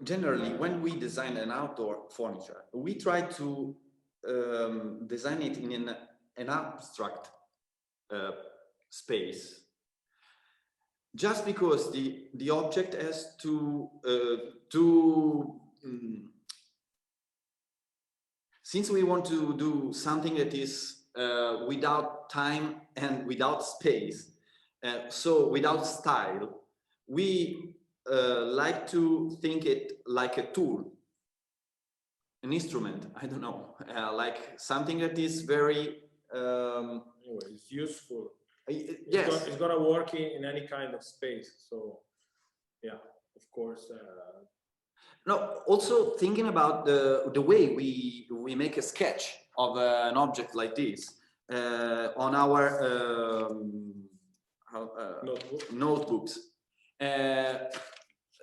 generally, when we design an outdoor furniture, we try to design it in an abstract space, just because the object has to since we want to do something that is without time and without space, so without style, we like to think it like a tool, an instrument, I don't know, like something that is very anyway, it's useful. Yes, it's gonna work in any kind of space. So yeah, of course. No, also thinking about the way we make a sketch of an object like this on our notebooks.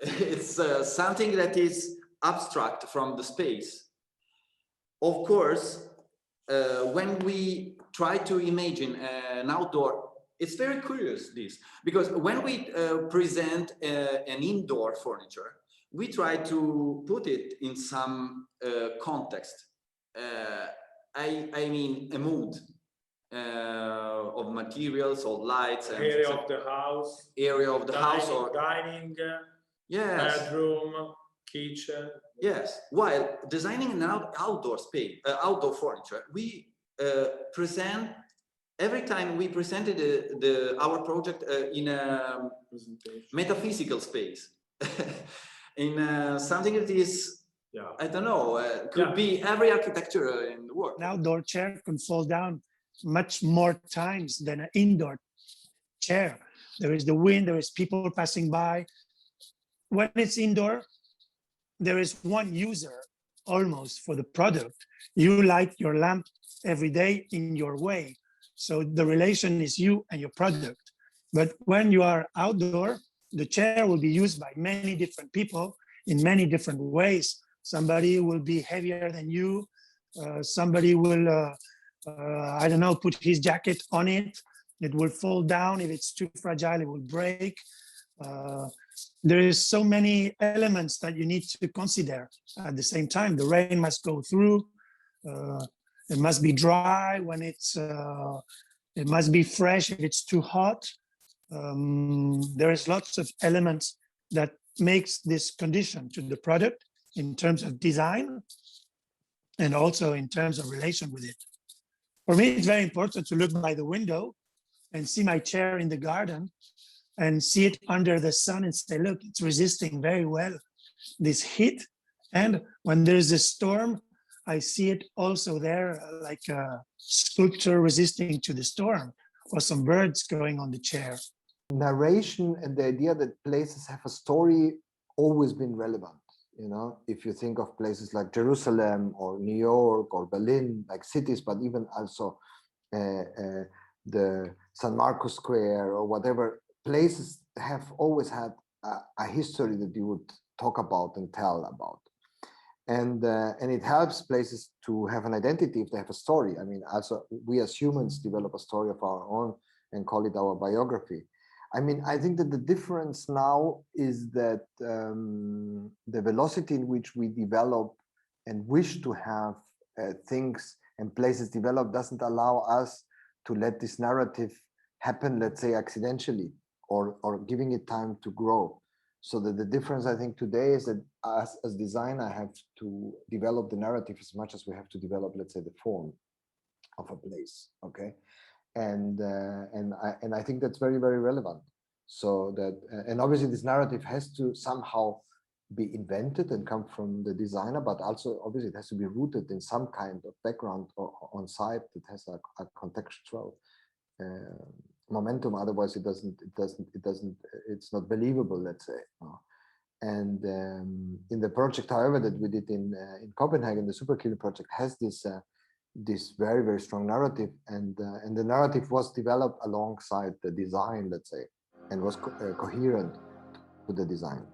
It's something that is abstract from the space. Of course, when we try to imagine an outdoor, it's very curious this, because when we present an indoor furniture, we try to put it in some context. I mean, a mood of materials or lights. And area of the house. Area of the house or dining. Yes. Bedroom, kitchen. Yes. While designing an outdoor space, outdoor furniture, we present. Every time we presented our project in a metaphysical space, in something that is, I don't know, could be every architecture in the world. An outdoor chair can fall down much more times than an indoor chair. There is the wind, there is people passing by. When it's indoor, there is one user almost for the product. You light your lamp every day in your way. So the relation is you and your product. But when you are outdoor, the chair will be used by many different people in many different ways. Somebody will be heavier than you. Somebody will, I don't know, put his jacket on it. It will fall down. If it's too fragile, it will break. There is so many elements that you need to consider at the same time. The rain must go through. It must be dry when it's, it must be fresh if it's too hot. There is lots of elements that makes this condition to the product in terms of design and also in terms of relation with it. For me, it's very important to look by the window and see my chair in the garden and see it under the sun and say, look, it's resisting very well this heat. And when there's a storm, I see it also there like a sculpture resisting to the storm, or some birds going on the chair. Narration and the idea that places have a story always been relevant. You know, if you think of places like Jerusalem or New York or Berlin, like cities, but even also the San Marcos Square or whatever, places have always had a history that you would talk about and tell about. And it helps places to have an identity if they have a story. I mean, also we as humans develop a story of our own and call it our biography. I mean, I think that the difference now is that the velocity in which we develop and wish to have things and places develop doesn't allow us to let this narrative happen, let's say, accidentally, or giving it time to grow. So that the difference, I think, today is that as designer, I have to develop the narrative as much as we have to develop, let's say, the form of a place. Okay. And I think that's very, very relevant. So that, and obviously this narrative has to somehow be invented and come from the designer, but also obviously it has to be rooted in some kind of background or on site that has a contextual momentum. Otherwise it's not believable, let's say. And in the project, however, that we did in Copenhagen, the Superkiller project has this this very, very strong narrative, and the narrative was developed alongside the design, let's say, and was coherent to the design.